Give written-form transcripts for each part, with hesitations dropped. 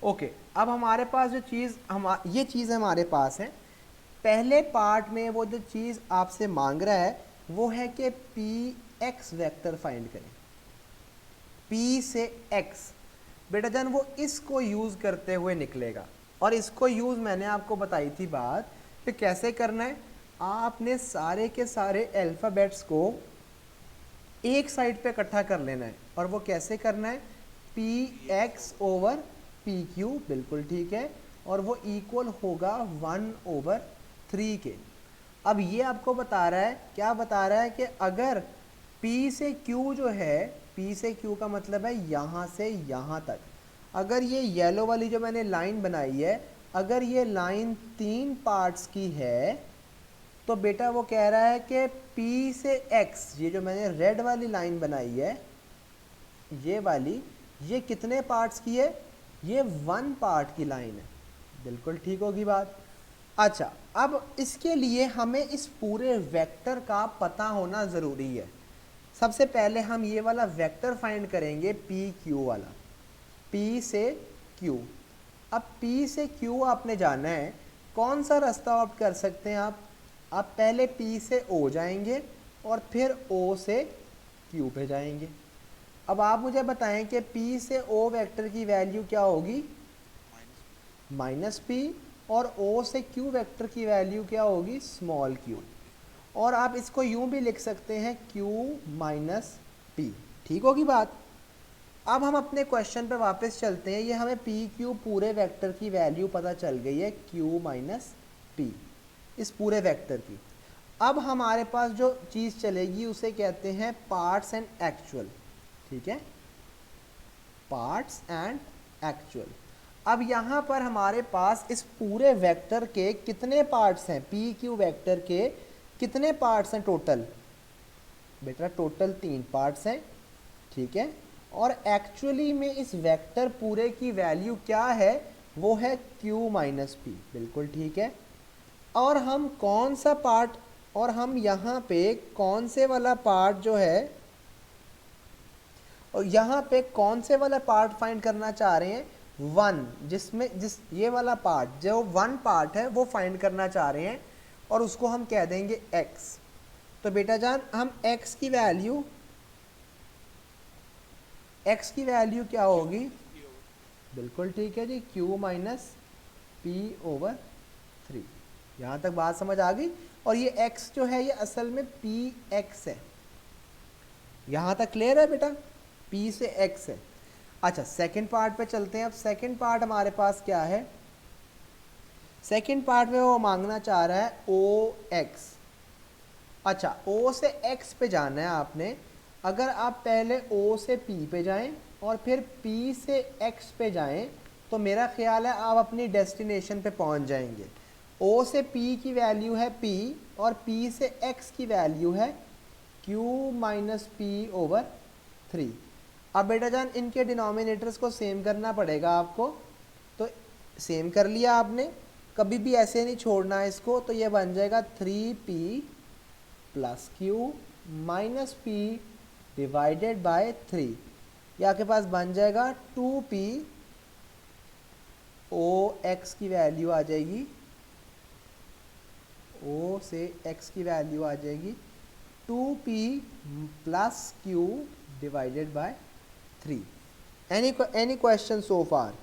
Okay, अब हमारे पास जो चीज़ ये चीज़ हमारे पास है। पहले पार्ट में वो जो चीज़ आपसे मांग रहा है वो है कि पी एक्स वेक्टर फाइंड करें। पी से एक्स बेटा जान वो इसको यूज़ करते हुए निकलेगा, और इसको यूज़ मैंने आपको बताई थी बात कि कैसे करना है। आपने सारे के सारे अल्फ़ाबेट्स को एक साइड पे इकट्ठा कर लेना है, और वो कैसे करना है, P x over P Q, बिल्कुल ठीक है, और वो इक्वल होगा 1/3 के। अब ये आपको बता रहा है, क्या बता रहा है कि अगर P से Q जो है, P से Q का मतलब है यहाँ से यहाँ तक, अगर ये येलो वाली जो मैंने लाइन बनाई है, अगर ये लाइन 3 पार्ट्स की है, तो बेटा वो कह रहा है कि P से X, ये जो मैंने रेड वाली लाइन बनाई है, ये वाली, ये कितने पार्ट्स की है, ये 1 पार्ट की लाइन है, बिल्कुल ठीक होगी बात। अच्छा, अब इसके लिए हमें इस पूरे वेक्टर का पता होना ज़रूरी है। सबसे पहले हम ये वाला वेक्टर फाइंड करेंगे, पी क्यू वाला, पी से क्यू। अब पी से क्यू आपने जाना है, कौन सा रास्ता ऑप्ट कर सकते हैं आप पहले पी से ओ जाएंगे और फिर ओ से क्यू पे जाएंगे। अब आप मुझे बताएं कि पी से ओ वेक्टर की वैल्यू क्या होगी, माइनस पी, और ओ से क्यू वेक्टर की वैल्यू क्या होगी, स्मॉल क्यू। और आप इसको यूं भी लिख सकते हैं क्यू माइनस पी, ठीक होगी बात। अब हम अपने क्वेश्चन पर वापस चलते हैं। ये हमें पी क्यू पूरे वेक्टर की वैल्यू पता चल गई है, क्यू माइनस पी, इस पूरे वेक्टर की। अब हमारे पास जो चीज़ चलेगी उसे कहते हैं पार्ट्स एंड एक्चुअल, ठीक है, पार्ट्स एंड एक्चुअल। अब यहाँ पर हमारे पास इस पूरे वेक्टर के कितने पार्ट्स हैं, पी क्यू वेक्टर के कितने पार्ट्स हैं टोटल, बेटा टोटल 3 पार्ट्स हैं, ठीक है। और एक्चुअली में इस वेक्टर पूरे की वैल्यू क्या है, वो है q माइनस पी, बिल्कुल ठीक है। और हम कौन सा पार्ट, और हम यहाँ पे कौन से वाला पार्ट जो है, और यहाँ पे कौन से वाला पार्ट फाइंड करना चाह रहे हैं, 1, जिस ये वाला पार्ट जो 1 पार्ट है वो फाइंड करना चाह रहे हैं, और उसको हम कह देंगे x। तो बेटा जान हम x की वैल्यू क्या होगी, बिल्कुल ठीक है जी, q माइनस पी ओवर 3। यहाँ तक बात समझ आ गई। और ये x जो है ये असल में पी एक्स है, यहाँ तक क्लियर है बेटा, p से x है। अच्छा, सेकंड पार्ट पे चलते हैं। अब सेकंड पार्ट हमारे पास क्या है, सेकंड पार्ट में वो मांगना चाह रहा है ओ एक्स। अच्छा, o से x पे जाना है आपने। अगर आप पहले o से p पे जाएं और फिर p से x पे जाएं तो मेरा ख्याल है आप अपनी डेस्टिनेशन पे पहुंच जाएंगे। o से p की वैल्यू है p, और p से x की वैल्यू है q माइनस पी ओवर 3। अब बेटा जान इनके डिनोमिनेटर्स को सेम करना पड़ेगा आपको, तो सेम कर लिया आपने, कभी भी ऐसे नहीं छोड़ना है इसको, तो ये बन जाएगा 3p plus Q minus P divided by 3। ये आपके पास बन जाएगा 2p, ओ एक्स की वैल्यू आ जाएगी, o से x की वैल्यू आ जाएगी 2p plus q divided by 3। Any question so far?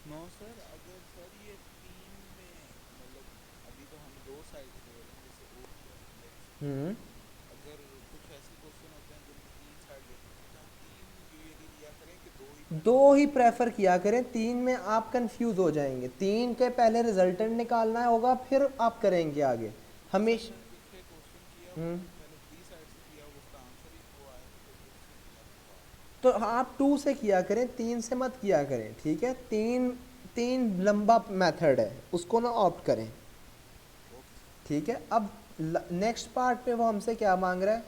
No sir, अगर सर ये तीन में मतलब अभी तो हम दो साइड से ले रहे हैं जैसे ओ की और एक्स की। हम्म, अगर कुछ ऐसे क्वेश्चन होते हैं जिनमें तीन साइड लेनी होती है तो हम तीन यूजुअली लिया करें कि दो ही दो प्रेफर ही करें। प्रेफर किया करें, तीन में आप कंफ्यूज हो जाएंगे। तीन के पहले रिजल्टेंट निकालना होगा, फिर आप करेंगे आगे तो सर हमेशा। मैंने पीछे क्वेश्चन किया वो हम्म, पहले थ्री साइड से किया, उसका आंसर ही वो आया तो फिर टू से किया मैंने बाद में। तो आप 2 से किया करें, 3 से मत किया करें, ठीक है। तीन तीन लंबा मेथड है, उसको ना ऑप्ट करें, ओके सर। ठीक है। अब नेक्स्ट पार्ट में वो हमसे क्या मांग रहा है,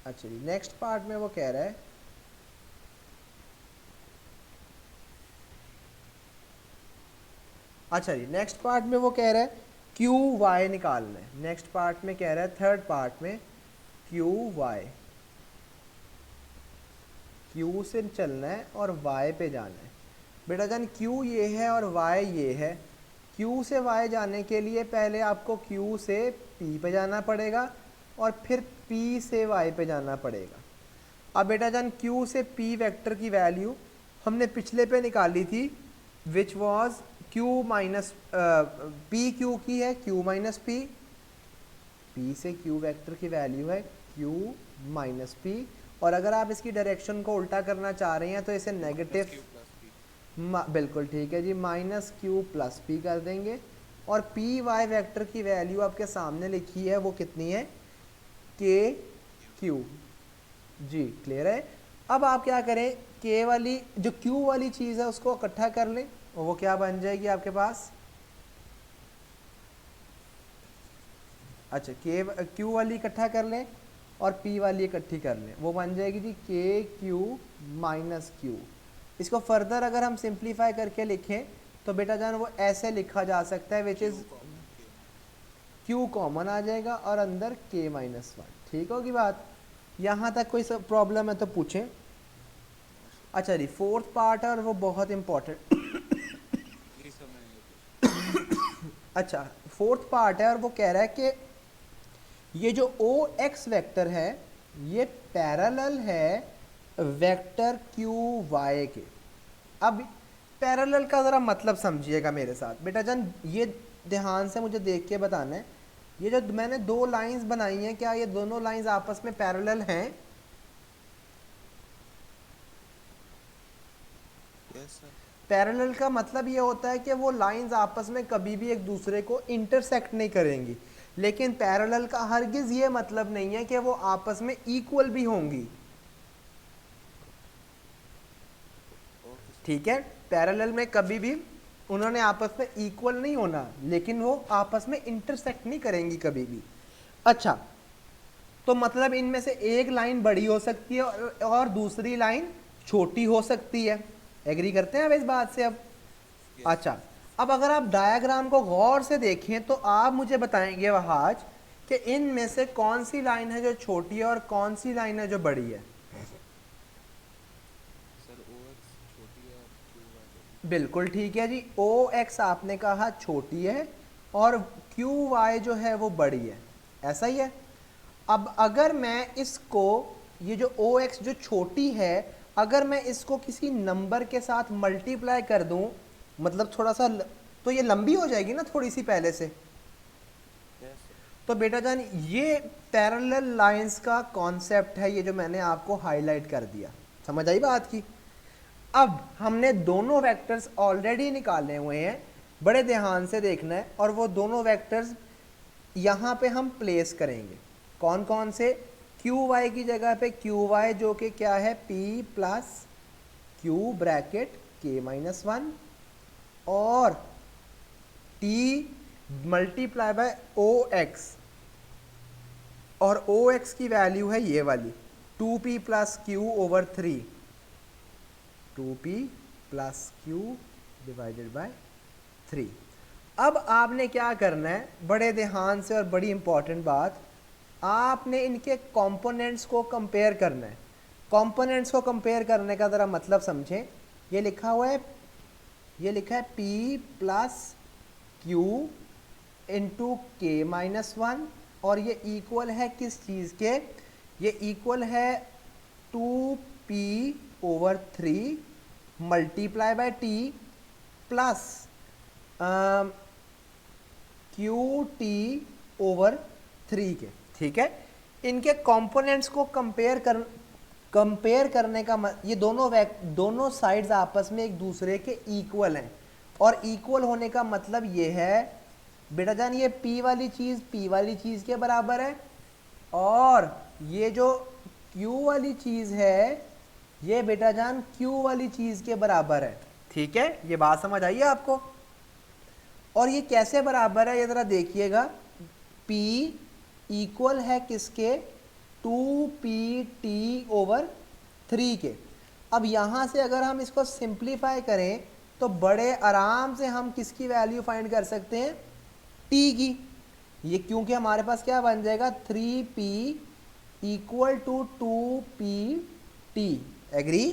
अच्छा जी नेक्स्ट पार्ट में वो कह रहा है, अच्छा जी नेक्स्ट पार्ट में वो कह रहा है क्यू वाई निकालना है। नेक्स्ट पार्ट में कह रहा है, थर्ड पार्ट में क्यू वाई, क्यू से चलना है और वाई पे जाना है। बेटा जान Q ये है और Y ये है। Q से Y जाने के लिए पहले आपको Q से P पे जाना पड़ेगा और फिर P से Y पे जाना पड़ेगा। अब बेटा जान Q से P वेक्टर की वैल्यू हमने पिछले पे निकाली थी, which was Q minus P Q की है Q माइनस P। P से Q वेक्टर की वैल्यू है Q माइनस P, और अगर आप इसकी डायरेक्शन को उल्टा करना चाह रहे हैं तो इसे नेगेटिव, बिल्कुल ठीक है जी, माइनस Q प्लस P कर देंगे। और पी वाई वेक्टर की वैल्यू आपके सामने लिखी है, वो कितनी है, के क्यू। जी क्लियर है। अब आप क्या करें, के वाली जो क्यू वाली चीज़ है उसको इकट्ठा कर लें और वो क्या बन जाएगी आपके पास, अच्छा के क्यू वाली इकट्ठा कर लें और पी वाली इकट्ठी कर लें, वो बन जाएगी जी के क्यू माइनस क्यू। इसको फर्दर अगर हम सिंप्लीफाई करके लिखें तो बेटा जान वो ऐसे लिखा जा सकता है, विच इज़ क्यू कॉमन आ जाएगा और अंदर के माइनस वन। ठीक होगी बात, यहाँ तक कोई सब प्रॉब्लम है तो पूछें। अच्छा जी, फोर्थ पार्ट है और वो बहुत इंपॉर्टेंट अच्छा फोर्थ पार्ट है और वो कह रहा है कि ये जो ओ एक्स वेक्टर है ये पैरेलल है वेक्टर क्यू वाई के। अब पैरेलल का ज़रा मतलब समझिएगा मेरे साथ बेटा जान, ये ध्यान से मुझे देख के बताना है, ये जो मैंने दो लाइंस बनाई हैं क्या ये दोनों लाइंस आपस में पैरेलल हैं? Yes sir. पैरेलल का मतलब ये होता है कि वो लाइंस आपस में कभी भी एक दूसरे को इंटरसेक्ट नहीं करेंगी, लेकिन पैरेलल का हरगिज ये मतलब नहीं है कि वो आपस में इक्वल भी होंगी। ठीक है, पैरेलल में कभी भी उन्होंने आपस में इक्वल नहीं होना, लेकिन वो आपस में इंटरसेक्ट नहीं करेंगी कभी भी। अच्छा, तो मतलब इनमें से एक लाइन बड़ी हो सकती है और दूसरी लाइन छोटी हो सकती है। एग्री करते हैं अब इस बात से? अब अच्छा, अब अगर आप डायग्राम को गौर से देखें तो आप मुझे बताएंगे वहाज कि इनमें से कौन सी लाइन है जो छोटी है और कौन सी लाइन है जो बड़ी है। सर OX छोटी है और QY बिल्कुल ठीक है जी, ओ एक्स आपने कहा छोटी है और क्यू वाई जो है वो बड़ी है, ऐसा ही है। अब अगर मैं इसको, ये जो ओ एक्स जो छोटी है, अगर मैं इसको किसी नंबर के साथ मल्टीप्लाई कर दूं, मतलब थोड़ा सा तो ये लंबी हो जाएगी ना थोड़ी सी पहले से। तो बेटा जान ये पैरेलल लाइंस का कॉन्सेप्ट है, ये जो मैंने आपको हाईलाइट कर दिया, समझ आई बात की। अब हमने दोनों वेक्टर्स ऑलरेडी निकाले हुए हैं, बड़े ध्यान से देखना है, और वो दोनों वेक्टर्स यहाँ पे हम प्लेस करेंगे। कौन कौन से, क्यू वाई की जगह पे क्यू वाई जो कि क्या है पी प्लस क्यू ब्रैकेट के माइनस वन, और T multiply by O X, और ओ एक्स की वैल्यू है ये वाली 2p plus Q over 3, 2p plus Q divided by 3। अब आपने क्या करना है, बड़े ध्यान से, और बड़ी इंपॉर्टेंट बात, आपने इनके कंपोनेंट्स को कंपेयर करना है। कंपोनेंट्स को कंपेयर करने का ज़रा मतलब समझें, ये लिखा हुआ है, ये लिखा है p प्लस क्यू इंटू के माइनस वन, और ये इक्वल है किस चीज़ के, ये इक्वल है 2p over 3 multiply by T plus Q T over 3 के। ठीक है, इनके कंपोनेंट्स को कंपेयर करने का ये दोनों साइड्स आपस में एक दूसरे के इक्वल हैं, और इक्वल होने का मतलब ये है बेटा जान ये p वाली चीज़ के बराबर है, और ये जो q वाली चीज़ है ये बेटा जान q वाली चीज़ के बराबर है। ठीक है, ये बात समझ आई है आपको? और ये कैसे बराबर है ये ज़रा देखिएगा, p इक्वल है किसके, 2pt ओवर 3 के। अब यहाँ से अगर हम इसको सिंप्लीफाई करें तो बड़े आराम से हम किसकी वैल्यू फाइंड कर सकते हैं, t की। ये क्योंकि हमारे पास क्या बन जाएगा 3p equal to 2pt। Agree?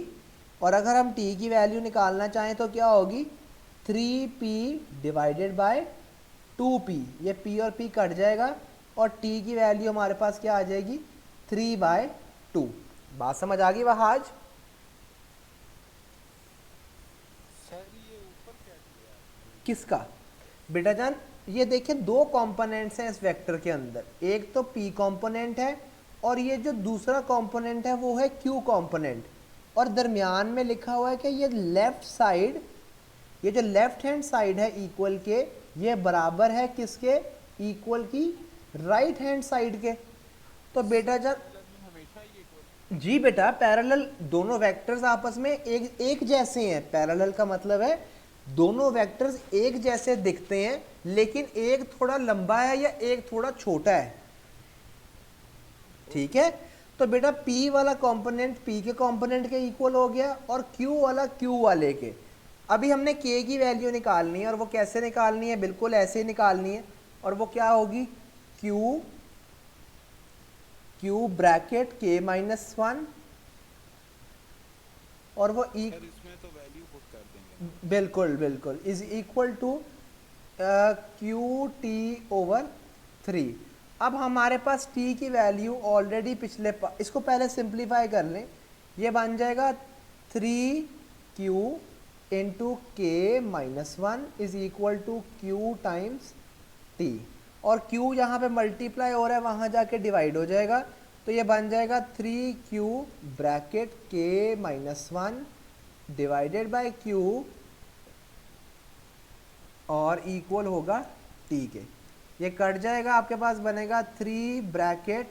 और अगर हम t की वैल्यू निकालना चाहें तो क्या होगी 3p डिवाइडेड बाय 2p, ये p और p कट जाएगा और t की वैल्यू हमारे पास क्या आ जाएगी 3/2। बात समझ आ गई वहाँ आज? सर ये ऊपर क्या किया आपने? किसका बेटा जान? ये देखिए दो कंपोनेंट्स हैं इस वेक्टर के अंदर, एक तो p कंपोनेंट है और ये जो दूसरा कंपोनेंट है वो है q कंपोनेंट, और दरमियान में लिखा हुआ है कि ये लेफ्ट साइड, ये जो लेफ्ट हैंड साइड है इक्वल के, ये बराबर है किसके, इक्वल की राइट हैंड साइड के। तो बेटा जान पैरेलल में हमेशा ये इक्वल। जी बेटा, पैरेलल दोनों वेक्टर्स आपस में एक जैसे हैं। पैरेलल का मतलब है दोनों वेक्टर्स एक जैसे दिखते हैं, लेकिन एक थोड़ा लंबा है या एक थोड़ा छोटा है। ठीक है, तो बेटा P वाला कंपोनेंट P के कंपोनेंट के इक्वल हो गया और Q वाला Q वाले के। अभी हमने K की वैल्यू निकालनी है, और वो कैसे निकालनी है, बिल्कुल ऐसे ही निकालनी है। और वो क्या होगी, Q ब्रैकेट K-1, और वो सर इसमें तो वैल्यू पुट कर देंगे ना। बिल्कुल बिल्कुल इज इक्वल टू QT/3। अब हमारे पास t की वैल्यू ऑलरेडी इसको पहले सिंप्लीफाई कर लें, ये बन जाएगा 3Q into K-1 is equal to Q times T, और Q यहाँ पे मल्टीप्लाई हो रहा है, वहाँ जाके डिवाइड हो जाएगा, तो ये बन जाएगा 3Q bracket K-1 divided by Q और इक्वल होगा t के। ये कट जाएगा, आपके पास बनेगा 3 ब्रैकेट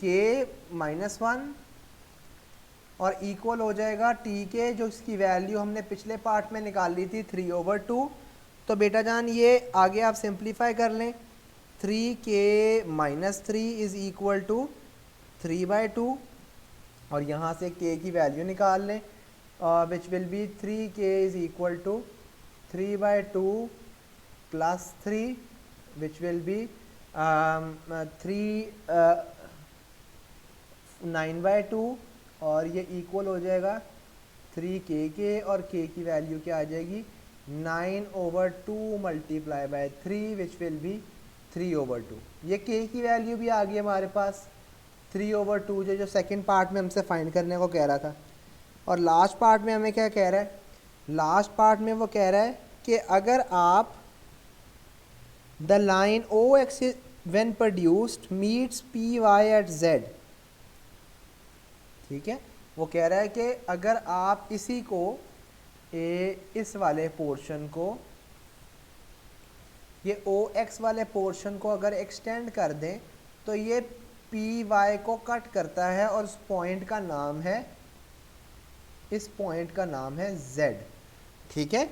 K-1 और इक्वल हो जाएगा t के, जो इसकी वैल्यू हमने पिछले पार्ट में निकाल ली थी 3/2। तो बेटा जान ये आगे आप सिंप्लीफाई कर लें, 3K-3 इज इक्वल टू 3/2, और यहाँ से k की वैल्यू निकाल लें, which will be 3K is equal to 3/2 plus 3, which will be 9/2, और ये इक्वल हो जाएगा 3K के, और k की वैल्यू क्या आ जाएगी 9/2 multiply by 3, which will B 3/2। ये k की वैल्यू भी आ गई हमारे पास 3/2, जो सेकंड पार्ट में हमसे फाइंड करने को कह रहा था। और लास्ट पार्ट में हमें क्या कह रहा है, लास्ट पार्ट में वो कह रहा है कि अगर आप the line OX when produced meets PY at Z, ठीक है, वो कह रहा है कि अगर आप इसी को इस वाले पोर्शन को, ये OX वाले पोर्शन को अगर एक्सटेंड कर दें तो ये PY को कट करता है, और उस पॉइंट का नाम है, इस पॉइंट का नाम है Z। ठीक है,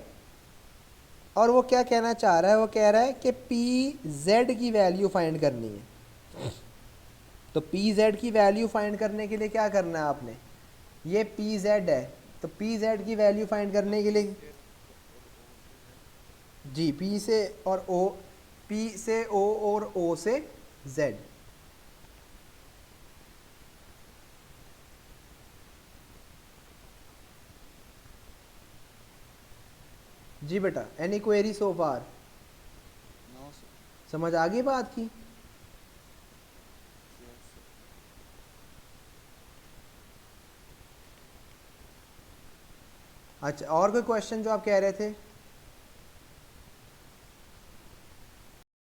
और वो क्या कहना चाह रहा है, वो कह रहा है कि PZ की वैल्यू फाइंड करनी है। तो PZ की वैल्यू फाइंड करने के लिए क्या करना है आपने, ये PZ है, तो PZ की वैल्यू फाइंड करने के लिए जी P से और O, P से O और O से Z। जी बेटा, any query so far? No sir. समझ आ गई बात की? Yes sir. अच्छा, और कोई क्वेश्चन जो आप कह रहे थे?